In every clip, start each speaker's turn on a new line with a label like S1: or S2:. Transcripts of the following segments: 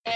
S1: Joe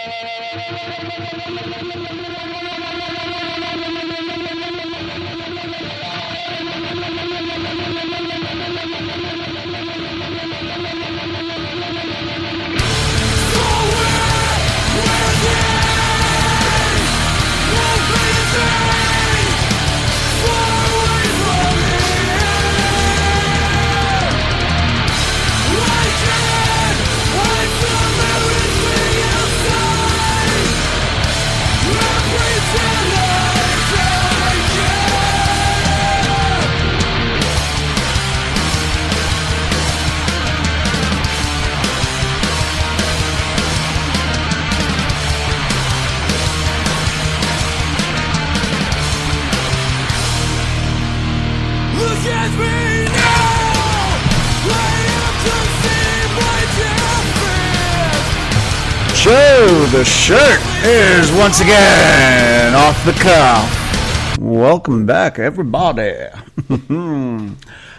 S1: the Shirt is once again off the cuff. Welcome back, everybody.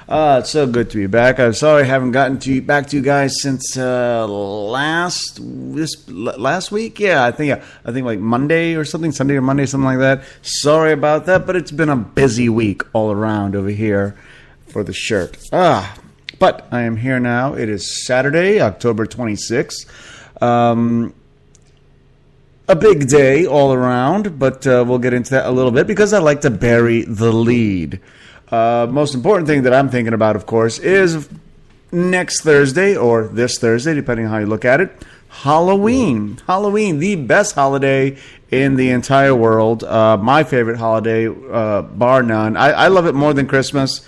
S1: It's so good to be back. I'm sorry I haven't gotten back to you guys since last week. Yeah, I think like Monday or something, Sunday or Monday, something like that. Sorry about that, but it's been a busy week all around over here for the shirt. But I am here now. It is Saturday, October 26th. A big day all around, but we'll get into that a little bit because I like to bury the lead. Most important thing that I'm thinking about, of course, is next Thursday or this Thursday, depending on how you look at it, Halloween. Halloween, the best holiday in the entire world. My favorite holiday, bar none. I love it more than Christmas.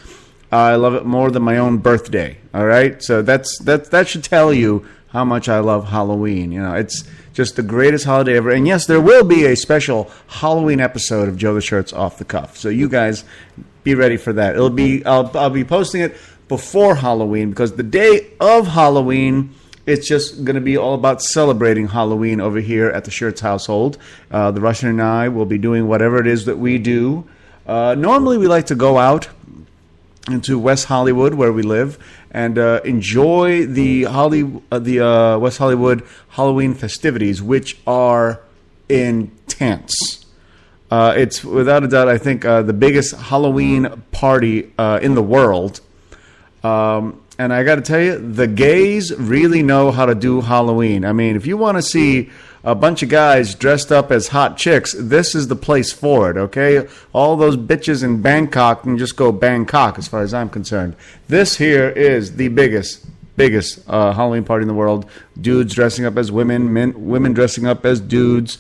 S1: I love it more than my own birthday. All right, so that should tell you how much I love Halloween. You know, it's just the greatest holiday ever. And yes, there will be a special Halloween episode of Joe the Shirt's Off the Cuff. So you guys be ready for that. I'll be posting it before Halloween because the day of Halloween, it's just going to be all about celebrating Halloween over here at the Shirts household. The Russian and I will be doing whatever it is that we do. Normally, we like to go out into West Hollywood, where we live, and enjoy the West Hollywood Halloween festivities, which are intense. It's without a doubt, I think, the biggest Halloween party in the world. And I got to tell you, the gays really know how to do Halloween. I mean, if you want to see a bunch of guys dressed up as hot chicks, this is the place for it, okay? All those bitches in Bangkok can just go Bangkok as far as I'm concerned. This here is the biggest Halloween party in the world. Dudes dressing up as women, women dressing up as dudes.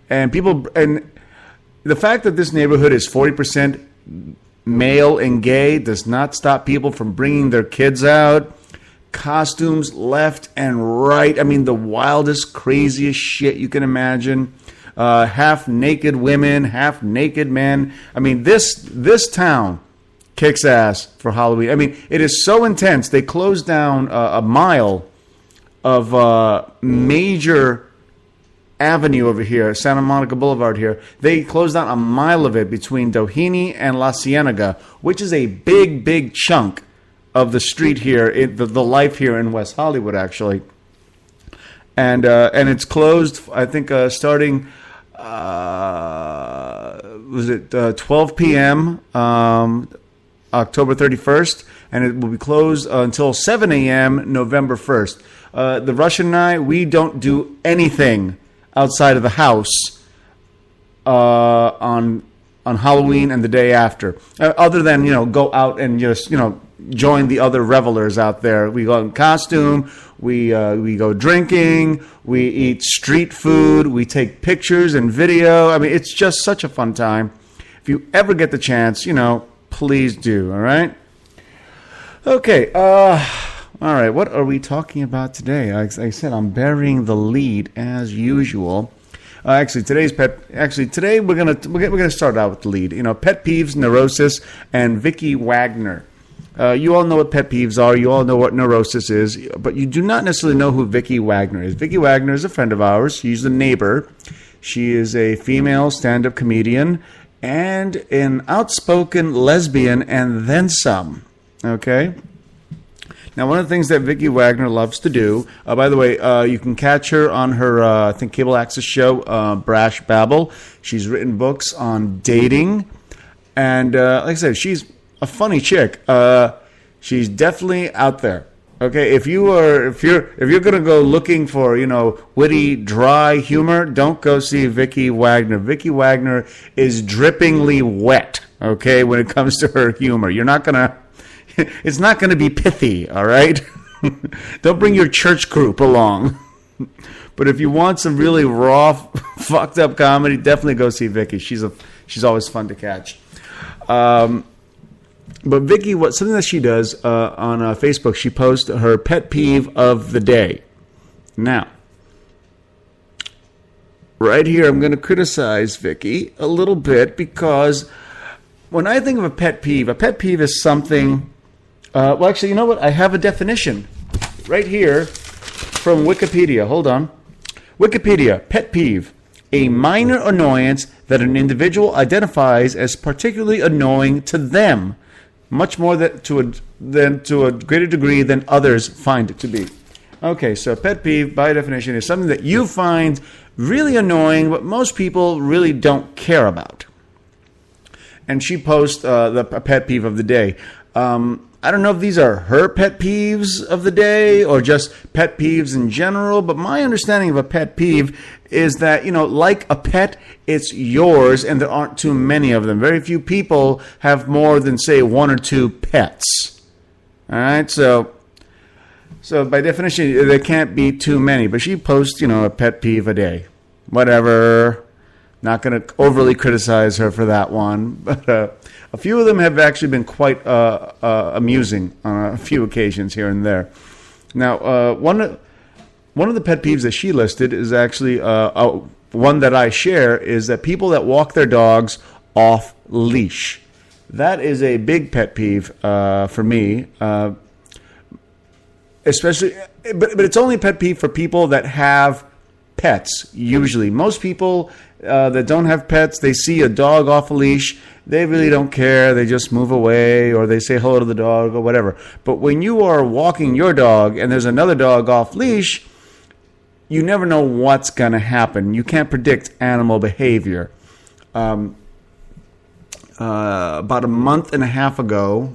S1: And the fact that this neighborhood is 40% male and gay does not stop people from bringing their kids out. Costumes left and right. I mean, the wildest, craziest shit you can imagine. Half naked women, half naked men. I mean, this town kicks ass for Halloween. I mean, it is so intense. They closed down a mile of major avenue over here, Santa Monica Boulevard here. They closed down a mile of it between Doheny and La Cienega, which is a big chunk of the street here, the life here in West Hollywood, actually. And it's closed, I think, starting, 12 p.m., October 31st, and it will be closed until 7 a.m., November 1st. The Russian and I, we don't do anything outside of the house on Halloween and the day after, other than, go out and just, join the other revelers out there. We go in costume, we go drinking, we eat street food, we take pictures and video. I mean, it's just such a fun time. If you ever get the chance, please do, all right? Okay, all right, what are we talking about today? Like I said, I'm burying the lead as usual. Today we're gonna start out with the lead. Pet Peeves, Neurosis, and Vicki Wagner. You all know what pet peeves are. You all know what neurosis is, but you do not necessarily know who Vicki Wagner is. Vicki Wagner is a friend of ours. She's a neighbor. She is a female stand-up comedian and an outspoken lesbian and then some. Okay? Now, one of the things that Vicki Wagner loves to do, by the way, you can catch her on her, I think, cable access show, Brash Babble. She's written books on dating. And like I said, she's a funny chick. She's definitely out there. Okay, if you're gonna go looking for, witty, dry humor, don't go see Vicki Wagner. Vicki Wagner is drippingly wet. Okay, when it comes to her humor, it's not gonna be pithy. All right, don't bring your church group along. But if you want some really raw, fucked up comedy, definitely go see Vicki. She's always fun to catch. But Vicki, something that she does on Facebook, she posts her pet peeve of the day. Now, right here, I'm going to criticize Vicki a little bit because when I think of a pet peeve is something. Well, actually, you know what? I have a definition right here from Wikipedia. Hold on. Wikipedia, pet peeve. A minor annoyance that an individual identifies as particularly annoying to them, much more to a greater degree than others find it to be. Okay, so pet peeve, by definition, is something that you find really annoying, but most people really don't care about. And she posts the pet peeve of the day. I don't know if these are her pet peeves of the day or just pet peeves in general, but my understanding of a pet peeve is that, like a pet, it's yours and there aren't too many of them. Very few people have more than, say, one or two pets. All right, so by definition, there can't be too many. But she posts, a pet peeve a day. Whatever. Not going to overly criticize her for that one. But a few of them have actually been quite amusing on a few occasions here and there. Now, one of the pet peeves that she listed is actually one that I share, is that people that walk their dogs off leash. That is a big pet peeve for me, especially. But it's only a pet peeve for people that have pets. Usually, most people that don't have pets, they see a dog off a leash, they really don't care. They just move away, or they say hello to the dog, or whatever. But when you are walking your dog and there's another dog off leash, you never know what's going to happen. You can't predict animal behavior. About a month and a half ago,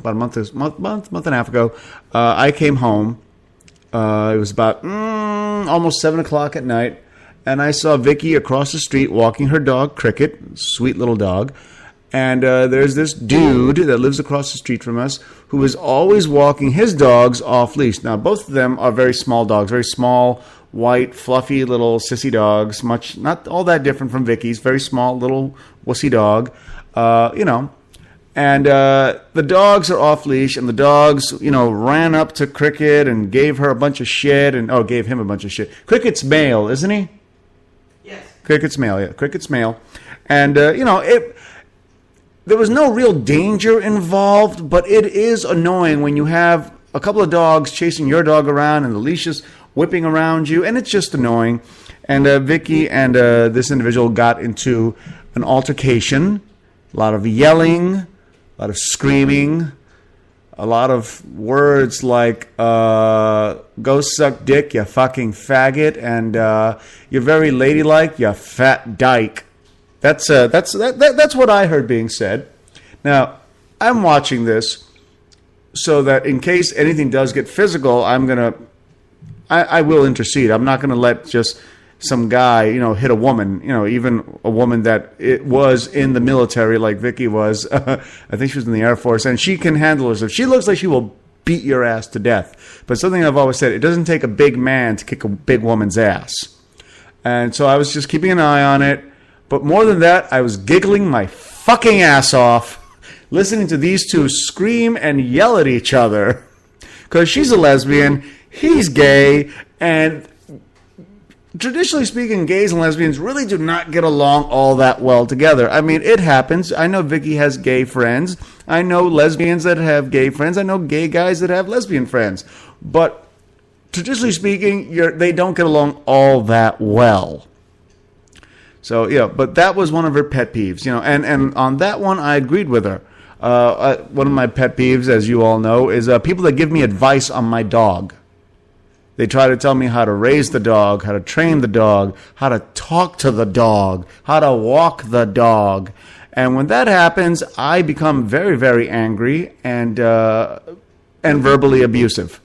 S1: I came home. It was about almost 7 o'clock at night, and I saw Vicki across the street walking her dog, Cricket, sweet little dog. And there's this dude that lives across the street from us who is always walking his dogs off leash. Now, both of them are very small dogs, very small, white, fluffy little sissy dogs, not all that different from Vicky's, very small little wussy dog, And the dogs are off leash, and the dogs, ran up to Cricket and gave her a bunch of shit, gave him a bunch of shit. Cricket's male, isn't he?
S2: Yes.
S1: Cricket's male, yeah. Cricket's male. And, there was no real danger involved, but it is annoying when you have a couple of dogs chasing your dog around and the leash is whipping around you, and it's just annoying. And Vicki and this individual got into an altercation, a lot of yelling, a lot of screaming, a lot of words like "go suck dick, you fucking faggot," and "you're very ladylike, you fat dyke." That's what I heard being said. Now, I'm watching this so that in case anything does get physical, I will intercede. I'm not gonna let just some guy, hit a woman, even a woman that it was in the military like Vicki was. I think she was in the Air Force, and she can handle herself. She looks like she will beat your ass to death. But something I've always said, it doesn't take a big man to kick a big woman's ass. And so I was just keeping an eye on it. But more than that, I was giggling my fucking ass off, listening to these two scream and yell at each other. Because she's a lesbian, he's gay, and traditionally speaking, gays and lesbians really do not get along all that well together. I mean, it happens. I know Vicki has gay friends. I know lesbians that have gay friends. I know gay guys that have lesbian friends. But traditionally speaking, they don't get along all that well. So, but that was one of her pet peeves, and on that one, I agreed with her. One of my pet peeves, as you all know, is people that give me advice on my dog. They try to tell me how to raise the dog, how to train the dog, how to talk to the dog, how to walk the dog. And when that happens, I become very, very angry and verbally abusive.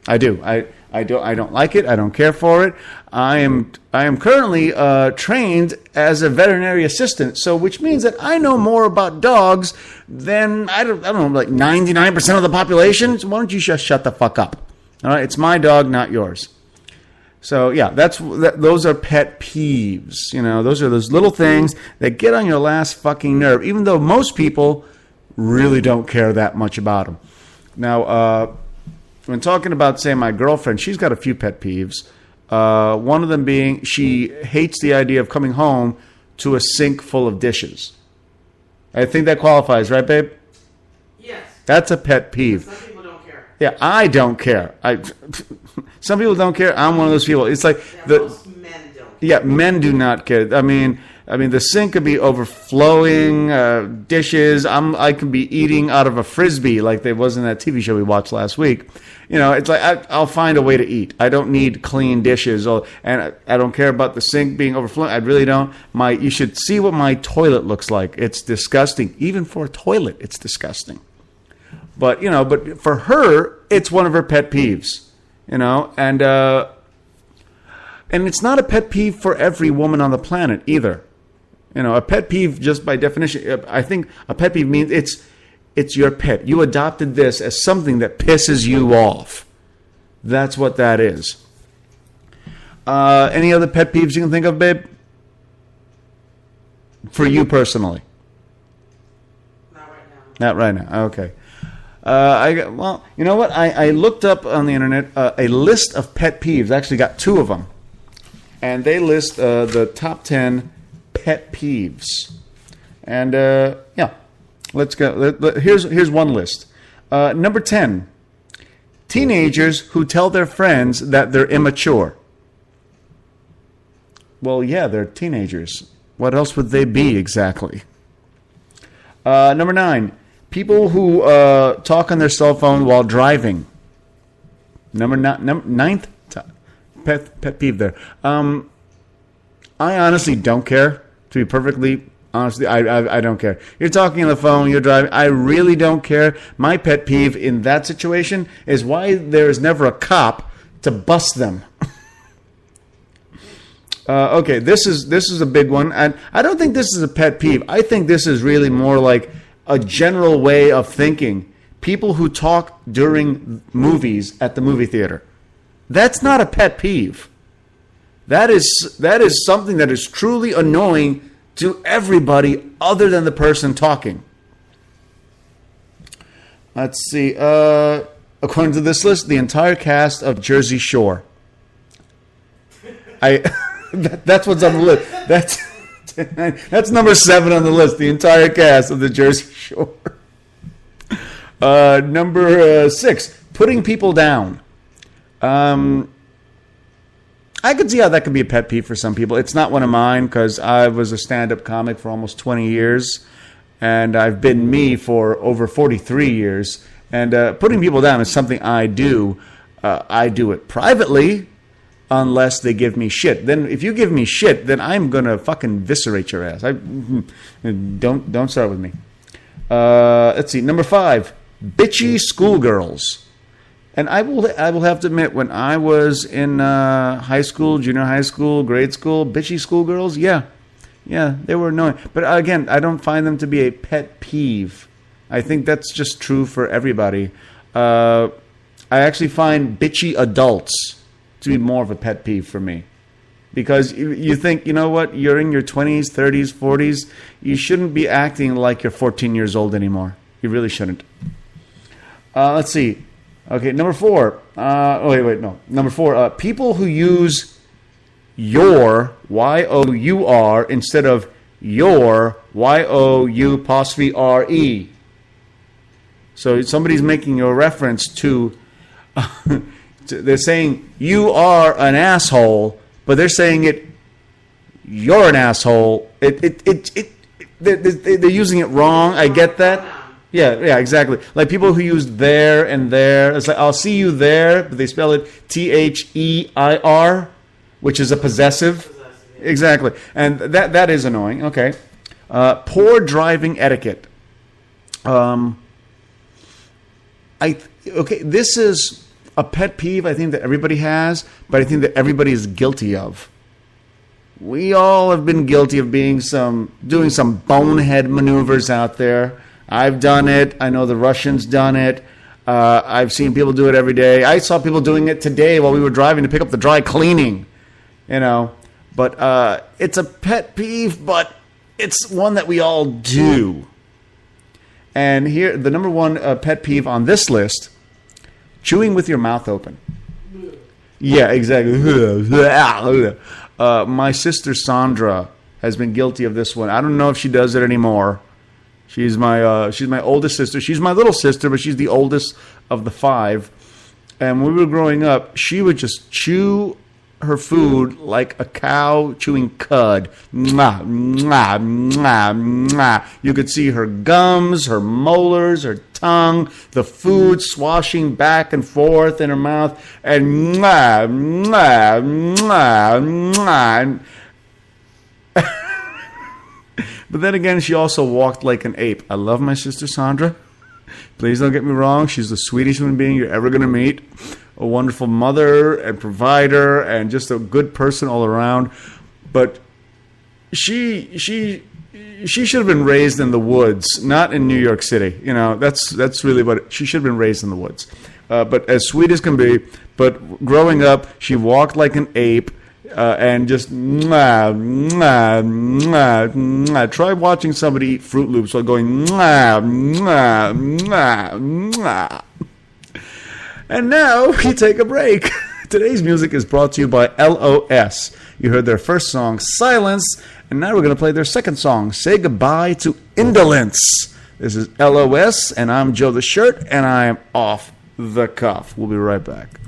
S1: I do. I don't like it. I don't care for it. I am currently trained as a veterinary assistant, so which means that I know more about dogs than I don't know, like 99% of the population. So why don't you just shut the fuck up? All right, it's my dog, not yours. So yeah, those are pet peeves. Those are those little things that get on your last fucking nerve, even though most people really don't care that much about them. Now, when talking about, say, my girlfriend, she's got a few pet peeves. One of them being she hates the idea of coming home to a sink full of dishes. I think that qualifies, right, babe?
S2: Yes.
S1: That's a pet peeve.
S2: Some people don't care.
S1: Yeah, I don't care. Some people don't care. I'm one of those people. It's like
S2: most men don't care.
S1: Yeah, men do not care. I mean, the sink could be overflowing, dishes. I could be eating out of a Frisbee like there was in that TV show we watched last week. It's like I'll find a way to eat. I don't need clean dishes, and I don't care about the sink being overflowing. I really don't. You should see what my toilet looks like. It's disgusting. Even for a toilet, it's disgusting. But for her, it's one of her pet peeves. And it's not a pet peeve for every woman on the planet either. A pet peeve, just by definition, I think a pet peeve means it's your pet. You adopted this as something that pisses you off. That's what that is. Any other pet peeves you can think of, babe? For you personally?
S2: Not right now.
S1: Not right now. Okay. Well, you know what? I looked up on the internet a list of pet peeves. I actually got 2 of them. And they list the top 10 pet peeves. And, yeah, let's go. Here's one list. Number 10, teenagers who tell their friends that they're immature. Well, yeah, they're teenagers. What else would they be exactly? Number 9, people who talk on their cell phone while driving. Ninth pet peeve there. I honestly don't care. To be perfectly honest, I don't care. You're talking on the phone, you're driving. I really don't care. My pet peeve in that situation is why there is never a cop to bust them. Okay, this is a big one, and I don't think this is a pet peeve. I think this is really more like a general way of thinking. People who talk during movies at the movie theater. That's not a pet peeve. That is something that is truly annoying to everybody other than the person talking. Let's see. According to this list, the entire cast of Jersey Shore. That's what's on the list. That's number 7 on the list. The entire cast of the Jersey Shore. Number 6, putting people down. I could see how that could be a pet peeve for some people. It's not one of mine because I was a stand-up comic for almost 20 years, and I've been me for over 43 years. And putting people down is something I do. I do it privately, unless they give me shit. Then, if you give me shit, then I'm gonna fucking eviscerate your ass. Don't start with me. Let's see. Number 5, bitchy schoolgirls. And I will have to admit, when I was in high school, junior high school, grade school, bitchy schoolgirls, yeah, they were annoying. But again, I don't find them to be a pet peeve. I think that's just true for everybody. I actually find bitchy adults to be more of a pet peeve for me. Because you think, you know what, you're in your 20s, 30s, 40s, you shouldn't be acting like you're 14 years old anymore. You really shouldn't. Let's see. Okay, number 4. Number 4. People who use your, Y-O-U-R, instead of your, Y-O-U'-R-E. So somebody's making a reference to, they're saying you are an asshole, but they're saying you're an asshole. They're using it wrong. I get that. Yeah, exactly. Like people who use there and there. It's like, I'll see you there, but they spell it Their, which is a possessive.
S2: Possessive, yeah.
S1: Exactly. And that is annoying. Okay. Poor driving etiquette. This is a pet peeve I think that everybody has, but I think that everybody is guilty of. We all have been guilty of doing some bonehead maneuvers out there. I've done it. I know the Russians done it. I've seen people do it every day. I saw people doing it today while we were driving to pick up the dry cleaning. But it's a pet peeve, but it's one that we all do. And here, the number one pet peeve on this list: chewing with your mouth open. Yeah, exactly. My sister Sandra has been guilty of this one. I don't know if she does it anymore. She's my oldest sister. She's my little sister, but she's the oldest of the 5. And when we were growing up, she would just chew her food like a cow chewing cud. Mwah, mwah, mwah, mwah. You could see her gums, her molars, her tongue, the food swashing back and forth in her mouth, and mwah, mwah, mwah, mwah. But then again, she also walked like an ape. I love my sister Sandra. Please don't get me wrong. She's the sweetest human being you're ever going to meet. A wonderful mother and provider and just a good person all around. But she should have been raised in the woods, not in New York City. That's really what she should have been raised in the woods. But as sweet as can be. But growing up, she walked like an ape. And just mwah, mwah, mwah, mwah. Try watching somebody eat Fruit Loops while going mwah, mwah, mwah, mwah. And now we take a break. Today's music is brought to you by LOS. You heard their first song, Silence, and now we're going to play their second song, Say Goodbye to Indolence. This is LOS, and I'm Joe the Shirt, and I am off the cuff. We'll be right back.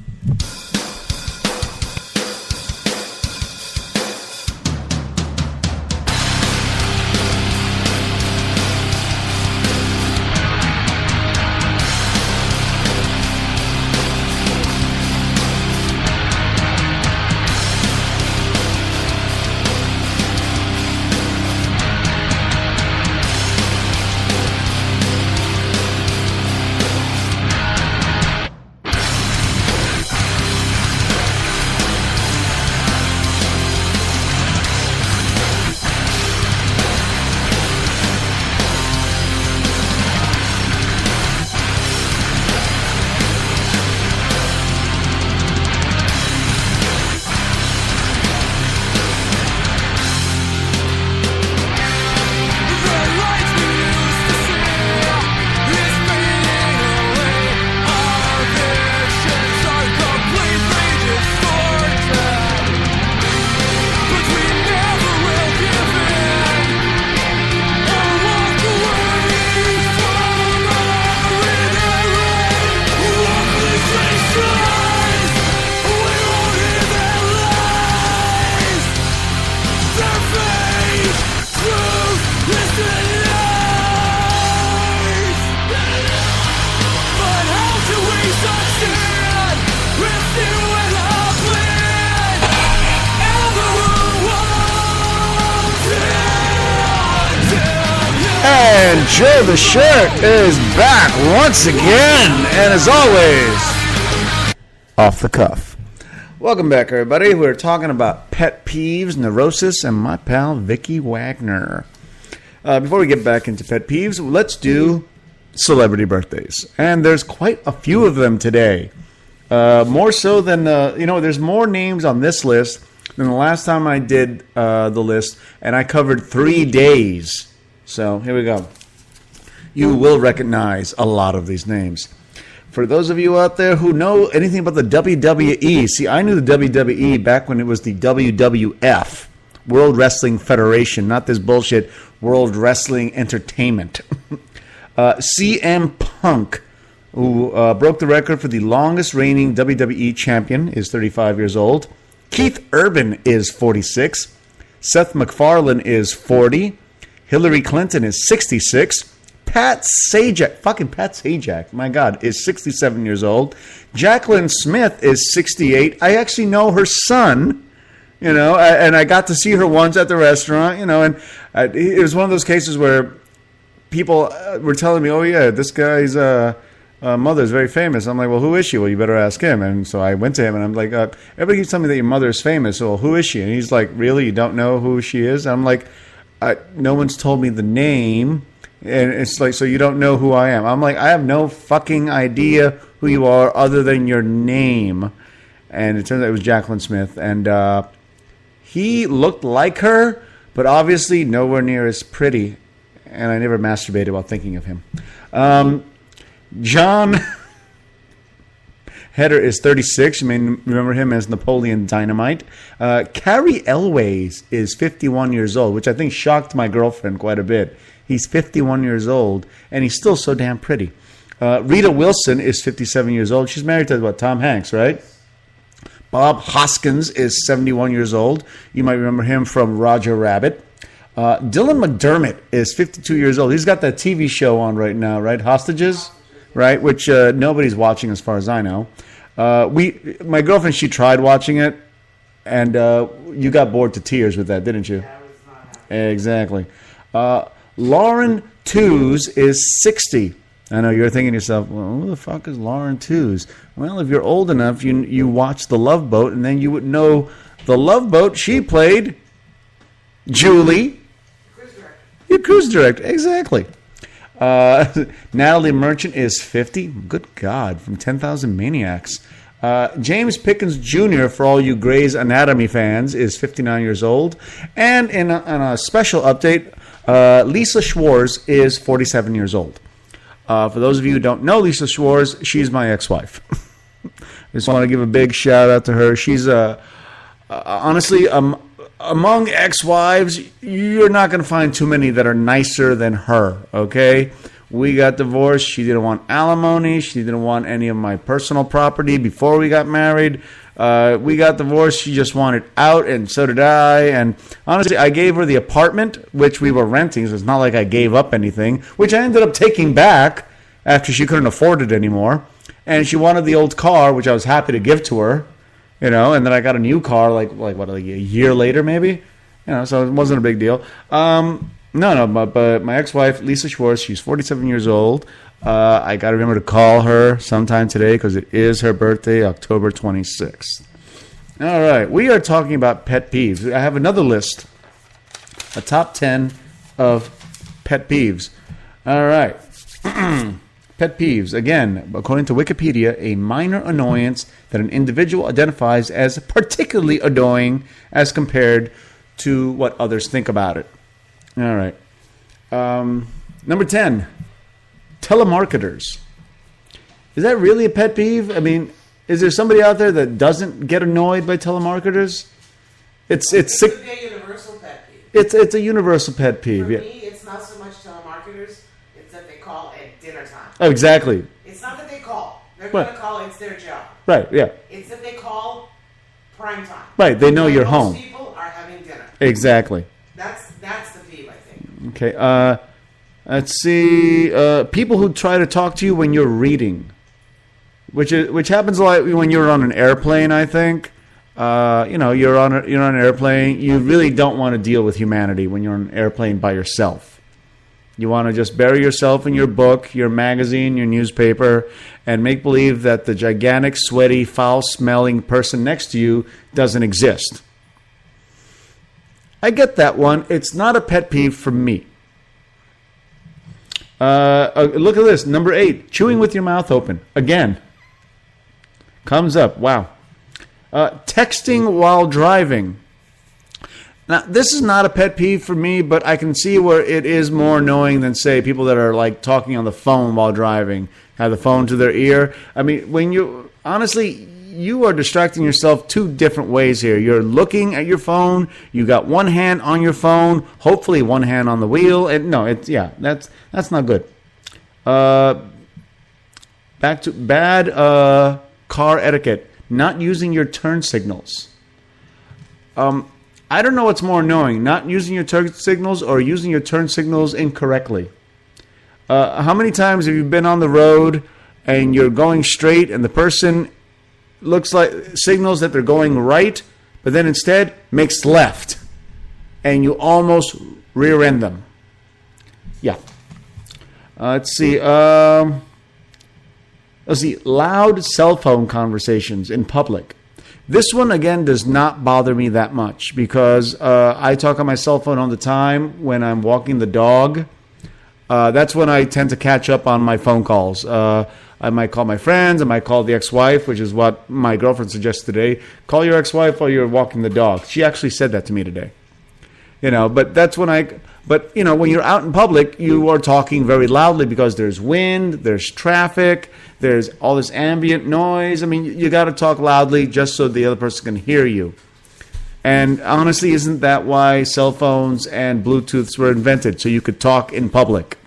S1: And Joe the Shirt is back once again, and as always, off the cuff. Welcome back, everybody. We're talking about pet peeves, neurosis, and my pal Vicki Wagner. Before we get back into pet peeves, let's do celebrity birthdays. And there's quite a few of them today. More so than, there's more names on this list than the last time I did the list, and I covered 3 days. So here we go. You will recognize a lot of these names. For those of you out there who know anything about the WWE, see, I knew the WWE back when it was the WWF, World Wrestling Federation, not this bullshit World Wrestling Entertainment. CM Punk, who broke the record for the longest reigning WWE champion, is 35 years old. Keith Urban is 46. Seth MacFarlane is 40. Hillary Clinton is 66. Pat Sajak, fucking Pat Sajak, my God, is 67 years old. Jacqueline Smith is 68. I actually know her son, you know, and I got to see her once at the restaurant, you know, and it was one of those cases where people were telling me, oh, yeah, this guy's mother is very famous. I'm like, well, who is she? Well, you better ask him. And so I went to him, and I'm like, everybody keeps telling me that your mother is famous. Well, who is she? And he's like, really? You don't know who she is? And I'm like, no one's told me the name. And it's like, so you don't know who I am? I'm like, I have no fucking idea who you are other than your name. And it turns out it was Jacqueline Smith. And he looked like her, but obviously nowhere near as pretty. And I never masturbated while thinking of him. John Heder is 36. You may remember him as Napoleon Dynamite. Carrie Elways is 51 years old, which I think shocked my girlfriend quite a bit. He's 51 years old, and he's still so damn pretty. Rita Wilson is 57 years old. She's married to, Tom Hanks, right? Bob Hoskins is 71 years old. You might remember him from Roger Rabbit. Dylan McDermott is 52 years old. He's got that TV show on right now, right? Hostages, right? Which nobody's watching as far as I know. My girlfriend, she tried watching it, and you got bored to tears with that, didn't you?
S2: Yeah, I was not happy.
S1: Exactly. Lauren Tews is 60. I know you're thinking to yourself, well, who the fuck is Lauren Tews? Well, if you're old enough, you watch The Love Boat, and then you would know The Love Boat. She played Julie.
S2: Cruise director.
S1: Your cruise director, exactly. Natalie Merchant is 50. Good God, from 10,000 Maniacs. James Pickens Jr., for all you Grey's Anatomy fans, is 59 years old. And in a special update, Lisa Schwartz is 47 years old. For those of you who don't know Lisa Schwartz, she's my ex-wife. I just want to give a big shout out to her. She's honestly, among ex-wives, you're not going to find too many that are nicer than her, okay? We got divorced. She didn't want alimony. She didn't want any of my personal property before we got married. We got divorced. She just wanted out, and so did I. And honestly, I gave her the apartment, which we were renting, so it's not like I gave up anything, which I ended up taking back after she couldn't afford it anymore. And she wanted the old car, which I was happy to give to her, you know, and then I got a new car like a year later maybe, you know, so it wasn't a big deal. But my ex-wife, Lisa Schwartz, she's 47 years old. I got to remember to call her sometime today because it is her birthday, October 26th. All right, we are talking about pet peeves. I have another list, a top 10 of pet peeves. All right. Pet peeves, again, according to Wikipedia, a minor annoyance that an individual identifies as particularly annoying as compared to what others think about it. All right. Number 10, telemarketers. Is that really a pet peeve? I mean, is there somebody out there that doesn't get annoyed by telemarketers? It's
S2: It could be a universal pet peeve.
S1: it's a universal pet peeve.
S2: For
S1: Yeah.
S2: me, it's not so much telemarketers, it's that they call at dinner time.
S1: Oh, exactly.
S2: It's not that they call. They're
S1: Right.
S2: going to call, it's their job.
S1: Right. Yeah.
S2: It's that they call prime time.
S1: Right. They know
S2: When
S1: you're
S2: most
S1: home.
S2: people are having dinner.
S1: Exactly.
S2: That's the peeve, I think.
S1: Okay. Let's see. People who try to talk to you when you're reading, which happens a lot when you're on an airplane. I think. You're on an airplane. You really don't want to deal with humanity when you're on an airplane by yourself. You want to just bury yourself in your book, your magazine, your newspaper, and make believe that the gigantic, sweaty, foul-smelling person next to you doesn't exist. I get that one. It's not a pet peeve for me. Look at this. Number 8, chewing with your mouth open. Again. Comes up. Wow. Texting while driving. Now, this is not a pet peeve for me, but I can see where it is more annoying than, say, people that are like talking on the phone while driving, have the phone to their ear. I mean, honestly, you are distracting yourself two different ways here. You're looking at your phone, you got one hand on your phone, hopefully one hand on the wheel, and that's not good. Back to bad car etiquette, not using your turn signals. I don't know what's more annoying, not using your turn signals or using your turn signals incorrectly. How many times have you been on the road and you're going straight and the person signals that they're going right, but then instead makes left, and you almost rear end them? Yeah. Let's see. Loud cell phone conversations in public. This one, again, does not bother me that much because I talk on my cell phone all the time when I'm walking the dog. That's when I tend to catch up on my phone calls. I might call my friends. I might call the ex-wife, which is what my girlfriend suggested today. Call your ex-wife while you're walking the dog. She actually said that to me today. But that's when when you're out in public, you are talking very loudly because there's wind, there's traffic, there's all this ambient noise. I mean, you got to talk loudly just so the other person can hear you. And honestly, isn't that why cell phones and Bluetooths were invented? So you could talk in public.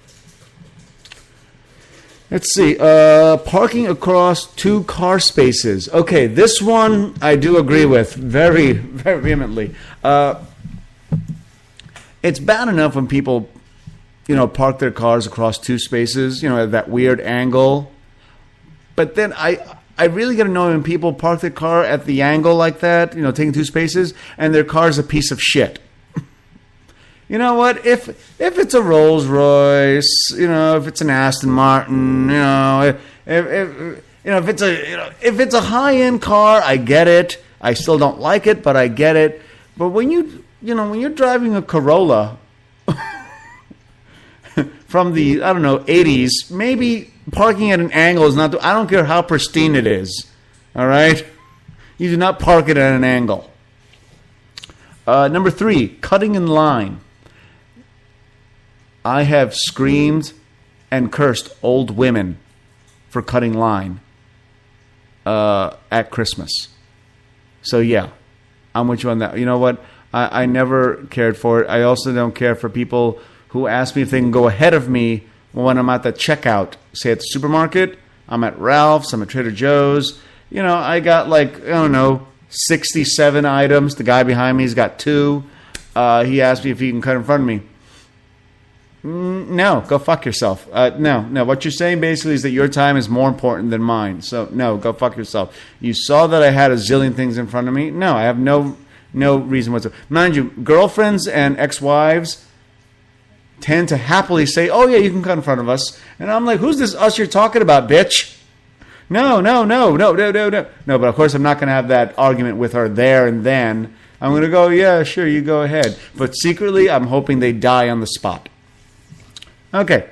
S1: Let's see. Parking across 2 car spaces. Okay, this one I do agree with very, very vehemently. It's bad enough when people, park their cars across 2 spaces, at that weird angle. But then I really get annoyed when people park their car at the angle like that, taking 2 spaces, and their car is a piece of shit. You know what? If it's a Rolls Royce, if it's an Aston Martin, if it's a high end car, I get it. I still don't like it, but I get it. But when when you're driving a Corolla from the 80s, maybe parking at an angle is not. I don't care how pristine it is. All right, you do not park it at an angle. Number 3, cutting in line. I have screamed and cursed old women for cutting line at Christmas. So yeah, I'm with you on that. You know what? I never cared for it. I also don't care for people who ask me if they can go ahead of me when I'm at the checkout. Say at the supermarket, I'm at Ralph's, I'm at Trader Joe's. I got 67 items. The guy behind me's got 2. He asked me if he can cut in front of me. No, go fuck yourself. No. What you're saying basically is that your time is more important than mine. So no, go fuck yourself. You saw that I had a zillion things in front of me. No, I have no reason whatsoever. Mind you, girlfriends and ex-wives tend to happily say, "Oh yeah, you can cut in front of us," and I'm like, "Who's this us you're talking about, bitch?" No. But of course, I'm not going to have that argument with her there and then. I'm going to go, "Yeah, sure, you go ahead." But secretly, I'm hoping they die on the spot. Okay,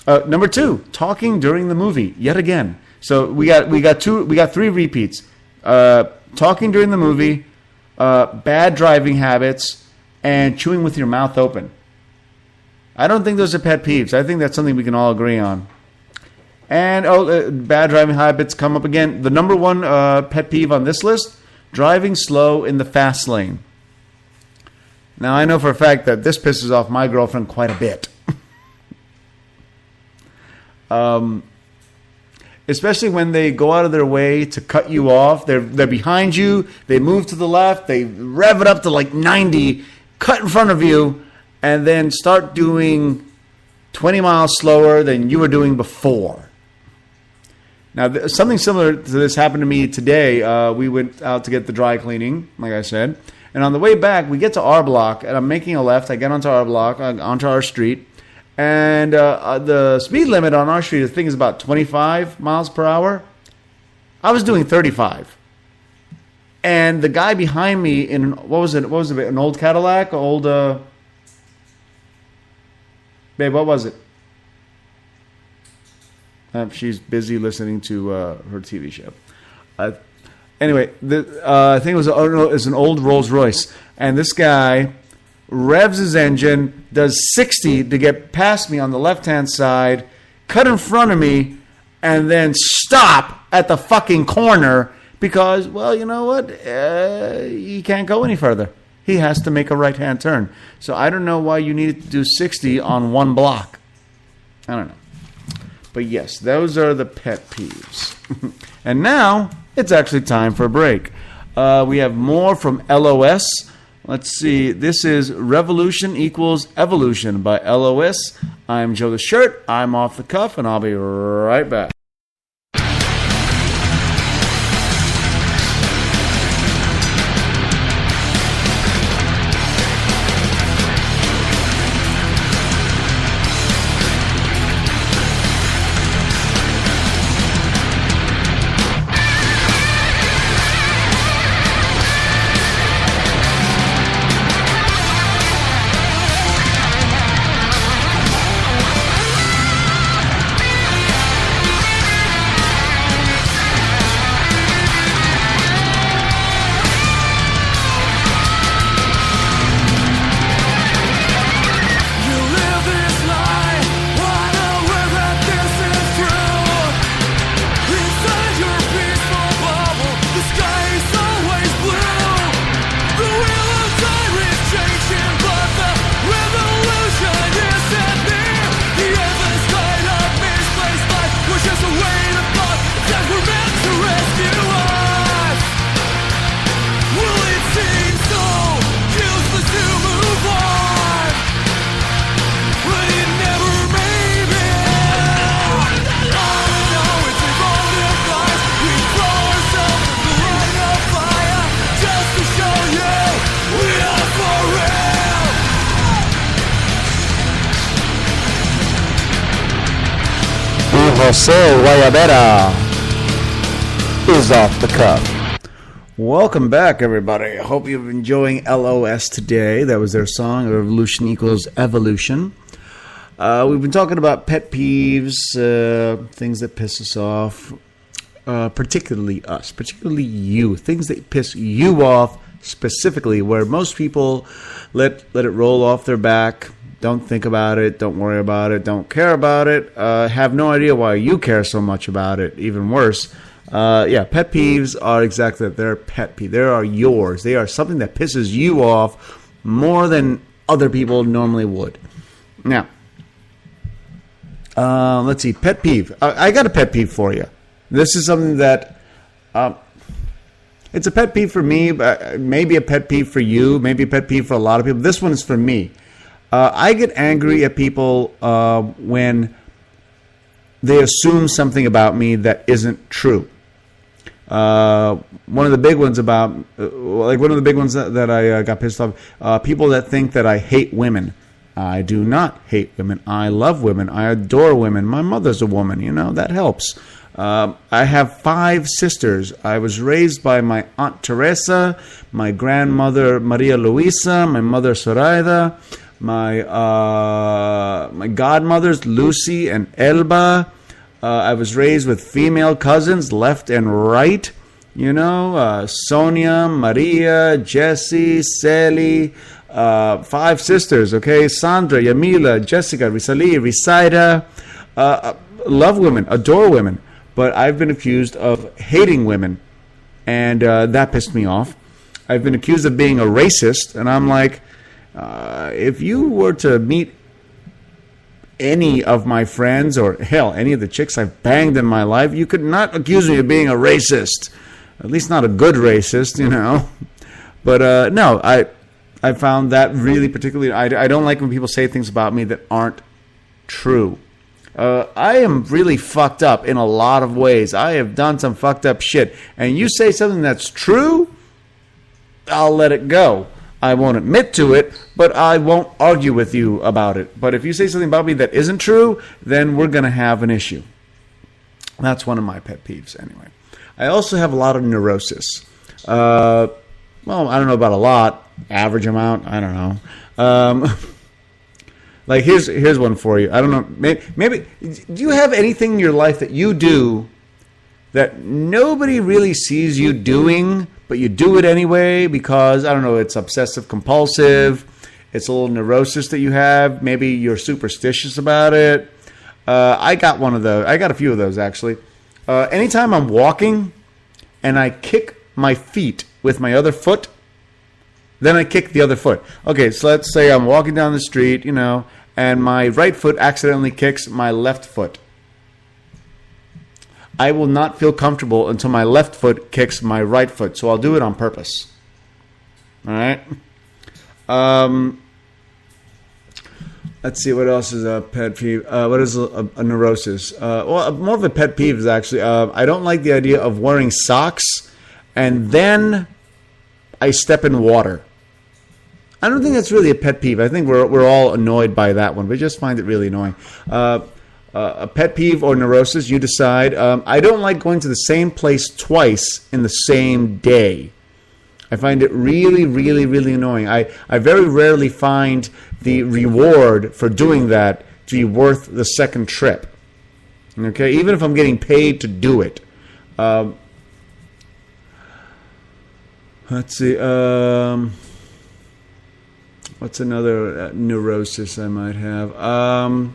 S1: number 2, talking during the movie yet again. So we got 3 repeats. Talking during the movie, bad driving habits, and chewing with your mouth open. I don't think those are pet peeves. I think that's something we can all agree on. And bad driving habits come up again. The number 1 pet peeve on this list: driving slow in the fast lane. Now I know for a fact that this pisses off my girlfriend quite a bit. Especially when they go out of their way to cut you off. They're behind you. They move to the left. They rev it up to 90, cut in front of you, and then start doing 20 miles slower than you were doing before. Now, something similar to this happened to me today. We went out to get the dry cleaning, like I said. And on the way back, we get to our block, and I'm making a left. I get onto our block, onto our street. And the speed limit on our street, I think, is about 25 miles per hour. I was doing 35. And the guy behind me in, what was it, an old Cadillac? Babe, what was it? She's busy listening to her TV show. Anyway, I think it was an old Rolls Royce. And this guy revs his engine, does 60 to get past me on the left-hand side, cut in front of me, and then stop at the fucking corner because, well, you know what? He can't go any further. He has to make a right-hand turn. So I don't know why you needed to do 60 on one block. I don't know. But yes, those are the pet peeves. And now it's actually time for a break. We have more from LOS. Let's see. This is Revolution Equals Evolution by LOS. I'm Joe the Shirt. I'm off the cuff, and I'll be right back. Jose Guayabera is off the cuff. Welcome back, everybody. I hope you're enjoying LOS today. That was their song, Revolution Equals Evolution. We've been talking about pet peeves, things that piss us off, particularly us, particularly you, things that piss you off specifically, where most people let it roll off their back. Don't think about it, don't worry about it, don't care about it, have no idea why you care so much about it, even worse. Pet peeves are exactly that. They're pet peeves. They are yours. They are something that pisses you off more than other people normally would. Now, let's see, pet peeve. I got a pet peeve for you. This is something that, it's a pet peeve for me, but maybe a pet peeve for you, maybe a pet peeve for a lot of people. This one is for me. I get angry at people when they assume something about me that isn't true. One of the big ones that I got pissed off, people that think that I hate women. I do not hate women. I love women. I adore women. My mother's a woman, that helps. I have 5 sisters. I was raised by my Aunt Teresa, my grandmother Maria Luisa, my mother Zoraida, my godmothers, Lucy and Elba. I was raised with female cousins, left and right. Sonia, Maria, Jessie, Sally. 5 sisters, okay? Sandra, Yamila, Jessica, Risali, Risaida. Love women, adore women. But I've been accused of hating women. And that pissed me off. I've been accused of being a racist. And I'm like, if you were to meet any of my friends, or hell, any of the chicks I've banged in my life, you could not accuse me of being a racist. At least not a good racist, But no, I found that really particularly, I don't like when people say things about me that aren't true. I am really fucked up in a lot of ways. I have done some fucked up shit. And you say something that's true, I'll let it go. I won't admit to it, but I won't argue with you about it. But if you say something about me that isn't true, then we're going to have an issue. That's one of my pet peeves, anyway. I also have a lot of neurosis. I don't know about a lot. Average amount, I don't know. Like, here's one for you. I don't know. Maybe do you have anything in your life that you do that nobody really sees you doing, but you do it anyway because, I don't know, it's obsessive compulsive, it's a little neurosis that you have, maybe you're superstitious about it. I got one of those. I got a few of those, actually. Anytime I'm walking and I kick my feet with my other foot, then I kick the other foot. Okay, so let's say I'm walking down the street, and my right foot accidentally kicks my left foot. I will not feel comfortable until my left foot kicks my right foot, so I'll do it on purpose. All right? Let's see, what else is a pet peeve? What is a neurosis? Well, more of a pet peeve is actually, I don't like the idea of wearing socks and then I step in water. I don't think that's really a pet peeve. I think we're all annoyed by that one. We just find it really annoying. A pet peeve or neurosis, you decide. I don't like going to the same place twice in the same day. I find it really, really, really annoying. I very rarely find the reward for doing that to be worth the second trip. Okay, even if I'm getting paid to do it. Let's see. What's another neurosis I might have?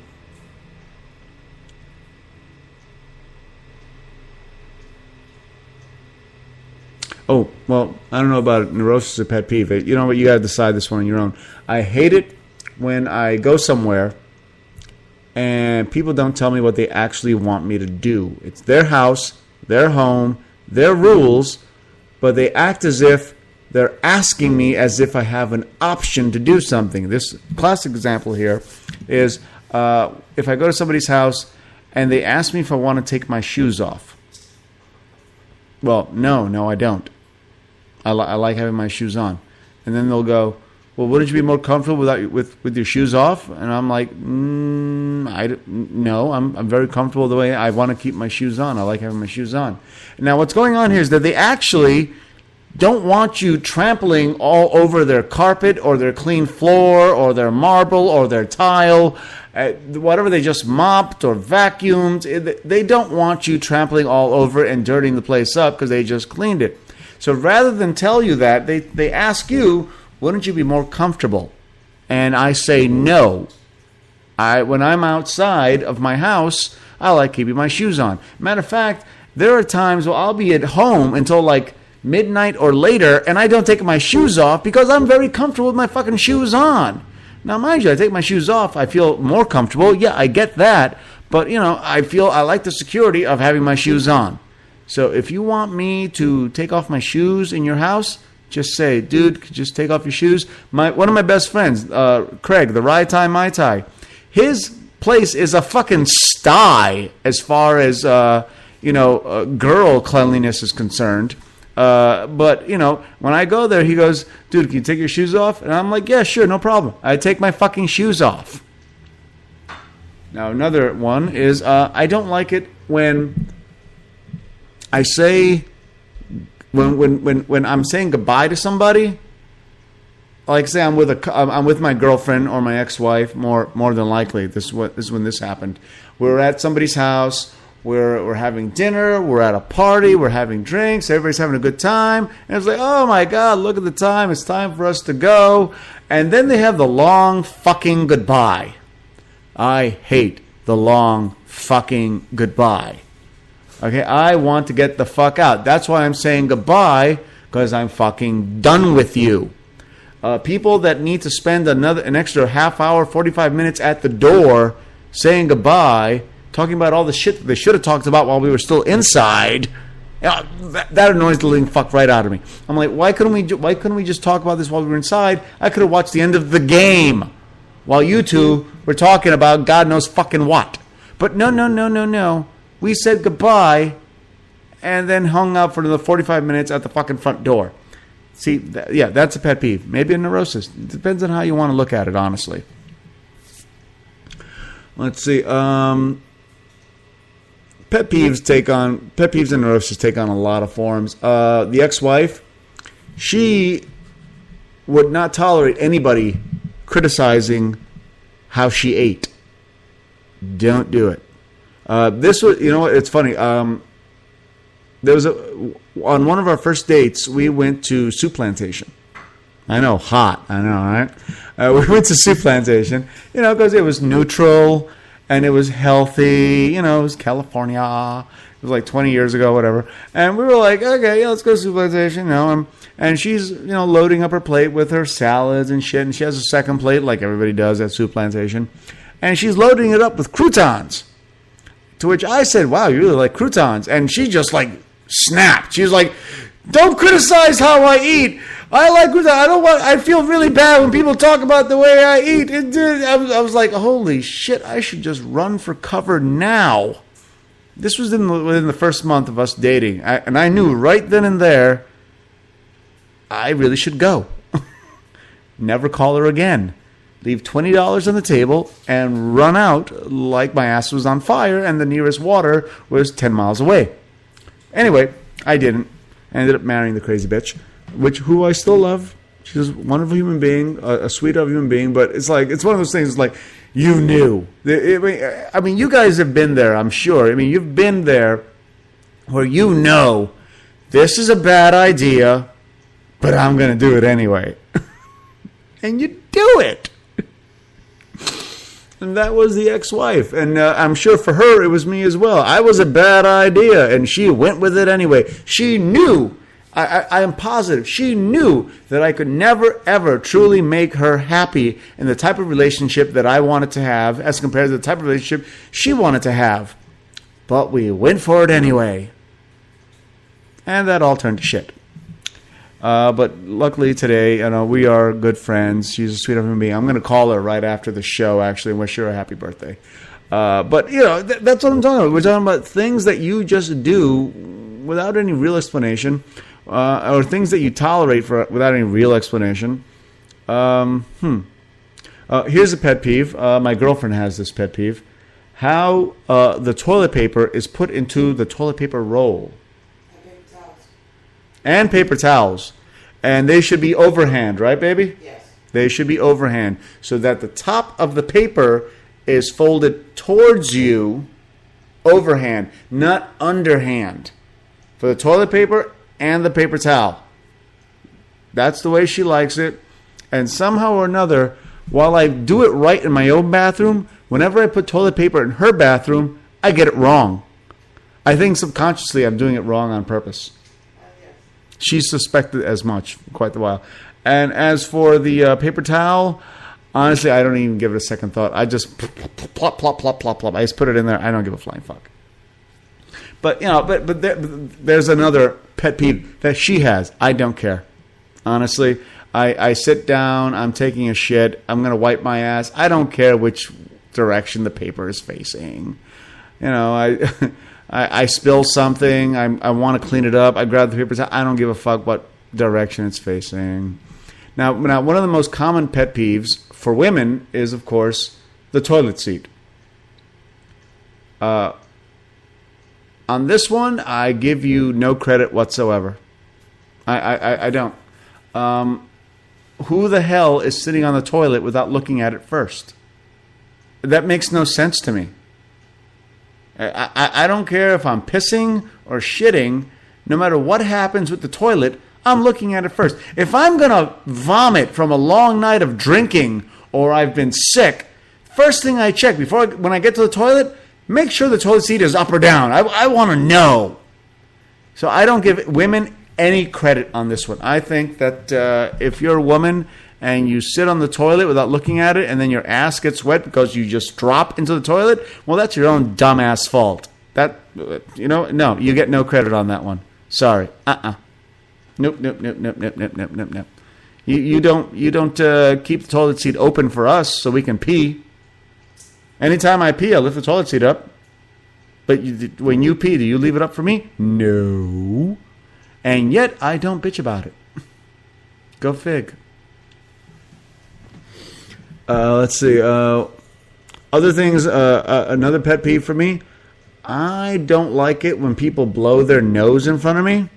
S1: Oh, well, I don't know about neurosis or pet peeve. You know what? You got to decide this one on your own. I hate it when I go somewhere and people don't tell me what they actually want me to do. It's their house, their home, their rules, but they act as if they're asking me as if I have an option to do something. This classic example here is if I go to somebody's house and they ask me if I want to take my shoes off. Well, no, I don't. I like having my shoes on. And then they'll go, well, wouldn't you be more comfortable with your shoes off? And I'm like, no, I'm very comfortable the way I want to keep my shoes on. I like having my shoes on. Now, what's going on here is that they actually don't want you trampling all over their carpet or their clean floor or their marble or their tile, whatever they just mopped or vacuumed. They don't want you trampling all over and dirtying the place up because they just cleaned it. So rather than tell you that, they ask you, wouldn't you be more comfortable? And I say no. When I'm outside of my house, I like keeping my shoes on. Matter of fact, there are times where I'll be at home until like midnight or later, and I don't take my shoes off because I'm very comfortable with my fucking shoes on. Now, mind you, I take my shoes off, I feel more comfortable. Yeah, I get that. But, I like the security of having my shoes on. So if you want me to take off my shoes in your house, just say, dude, just take off your shoes. One of my best friends, Craig, the Rai Tai Mai Tai, his place is a fucking sty as far as, girl cleanliness is concerned. But when I go there, he goes, dude, can you take your shoes off? And I'm like, yeah, sure, no problem. I take my fucking shoes off. Now, another one is I don't like it when I say, when I'm saying goodbye to somebody, like say I'm with my girlfriend or my ex-wife, more than likely. This is when this happened. We're at somebody's house. We're having dinner, we're at a party, we're having drinks, everybody's having a good time, and it's like, oh my God, look at the time, it's time for us to go. And then they have the long fucking goodbye. I hate the long fucking goodbye. Okay, I want to get the fuck out. That's why I'm saying goodbye, because I'm fucking done with you. People that need to spend an extra half hour, 45 minutes at the door saying goodbye, talking about all the shit that they should have talked about while we were still inside. That annoys the living fuck right out of me. I'm like, why couldn't we just talk about this while we were inside? I could have watched the end of the game while you two were talking about God knows fucking what. But no. We said goodbye and then hung out for another 45 minutes at the fucking front door. See, that's a pet peeve. Maybe a neurosis. It depends on how you want to look at it, honestly. Let's see. Pet peeves and neurosis take on a lot of forms. The ex-wife, she would not tolerate anybody criticizing how she ate. Don't do it. This was, it's funny. There was on one of our first dates, we went to Soup Plantation. I know, hot. I know, right? We went to Soup Plantation, because it was neutral. And it was healthy, it was California. It was like 20 years ago, whatever. And we were like, okay, let's go to Soup Plantation, And she's, loading up her plate with her salads and shit. And she has a second plate like everybody does at Soup Plantation. And she's loading it up with croutons. To which I said, wow, you really like croutons. And she just like snapped. She was like, Don't criticize how I eat. I feel really bad when people talk about the way I eat. I was like, holy shit, I should just run for cover now. This was within the first month of us dating. And I knew right then and there, I really should go. Never call her again. Leave $20 on the table and run out like my ass was on fire and the nearest water was 10 miles away. Anyway, I didn't. I ended up marrying the crazy bitch, who I still love. She's a wonderful human being, a sweetheart human being, but it's one of those things like, you knew. I mean, you guys have been there, I'm sure. I mean, you've been there where you know this is a bad idea, but I'm going to do it anyway. And you do it. And that was the ex-wife. And I'm sure for her, it was me as well. I was a bad idea, and she went with it anyway. She knew, I am positive, she knew that I could never, ever truly make her happy in the type of relationship that I wanted to have as compared to the type of relationship she wanted to have. But we went for it anyway. And that all turned to shit. But luckily today, we are good friends. She's a sweet human being. I'm going to call her right after the show, actually, and wish her a happy birthday. But, that's what I'm talking about. We're talking about things that you just do without any real explanation, or things that you tolerate without any real explanation. Here's a pet peeve. My girlfriend has this pet peeve. How the toilet paper is put into the toilet paper roll. And paper towels. And they should be overhand, right, baby?
S2: Yes.
S1: They should be overhand so that the top of the paper is folded towards you overhand, not underhand. For the toilet paper and the paper towel. That's the way she likes it. And somehow or another, while I do it right in my own bathroom, whenever I put toilet paper in her bathroom, I get it wrong. I think subconsciously I'm doing it wrong on purpose. She suspected as much for quite a while. And as for the paper towel, honestly, I don't even give it a second thought. I just plop, plop, plop, plop, plop. I just put it in there. I don't give a flying fuck. But, there's another pet peeve that she has. I don't care. Honestly, I sit down. I'm taking a shit. I'm going to wipe my ass. I don't care which direction the paper is facing. I spill something. I want to clean it up. I grab the paper towel. I don't give a fuck what direction it's facing. Now, one of the most common pet peeves for women is, of course, the toilet seat. On this one, I give you no credit whatsoever. I don't. Who the hell is sitting on the toilet without looking at it first? That makes no sense to me. I don't care if I'm pissing or shitting. No matter what happens with the toilet, I'm looking at it first. If I'm going to vomit from a long night of drinking or I've been sick, first thing I check when I get to the toilet, make sure the toilet seat is up or down. I want to know. So I don't give women any credit on this one. I think that if you're a woman and you sit on the toilet without looking at it, and then your ass gets wet because you just drop into the toilet, well, that's your own dumbass fault. No, you get no credit on that one. Sorry. Nope. You don't keep the toilet seat open for us so we can pee. Anytime I pee, I lift the toilet seat up. But when you pee, do you leave it up for me? No. And yet, I don't bitch about it. Go fig. Let's see. Other things, another pet peeve for me. I don't like it when people blow their nose in front of me.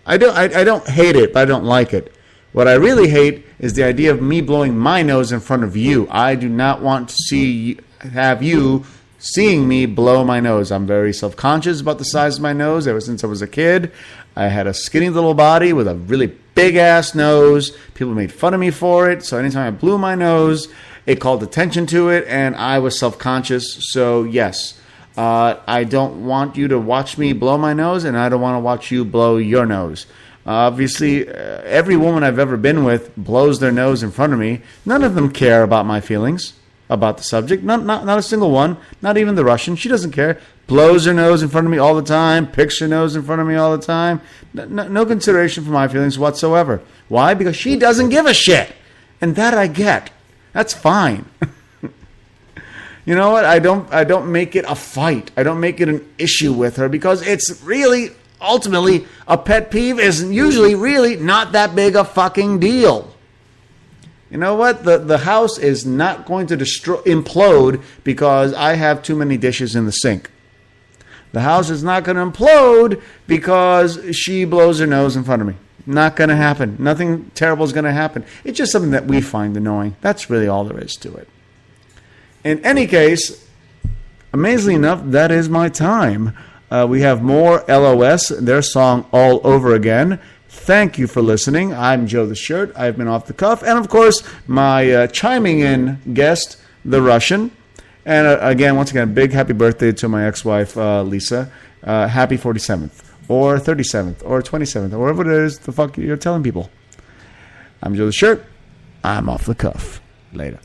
S1: I don't hate it, but I don't like it. What I really hate is the idea of me blowing my nose in front of you. I do not want to have you seeing me blow my nose. I'm very self-conscious about the size of my nose. Ever since I was a kid, I had a skinny little body with a really big-ass nose. People made fun of me for it. So anytime I blew my nose, it called attention to it, and I was self-conscious. So, yes, I don't want you to watch me blow my nose, and I don't want to watch you blow your nose. Obviously, every woman I've ever been with blows their nose in front of me. None of them care about my feelings about the subject. Not a single one. Not even the Russian. She doesn't care. blows her nose in front of me all the time, picks her nose in front of me all the time. No consideration for my feelings whatsoever. Why? Because she doesn't give a shit. And that I get. That's fine. You know what? I don't make it a fight. I don't make it an issue with her because it's really, ultimately, a pet peeve is usually really not that big a fucking deal. You know what? The house is not going to implode because I have too many dishes in the sink. The house is not going to implode because she blows her nose in front of me. Not going to happen. Nothing terrible is going to happen. It's just something that we find annoying. That's really all there is to it. In any case, amazingly enough, that is my time. We have more LOS, their song All Over Again. Thank you for listening. I'm Joe the Shirt. I've been off the cuff. And, of course, my chiming in guest, the Russian. And, again, once again, a big happy birthday to my ex-wife, Lisa. Happy 47th. Or 37th, or 27th, or whatever it is the fuck you're telling people. I'm Joe the Shirt. I'm off the cuff. Later.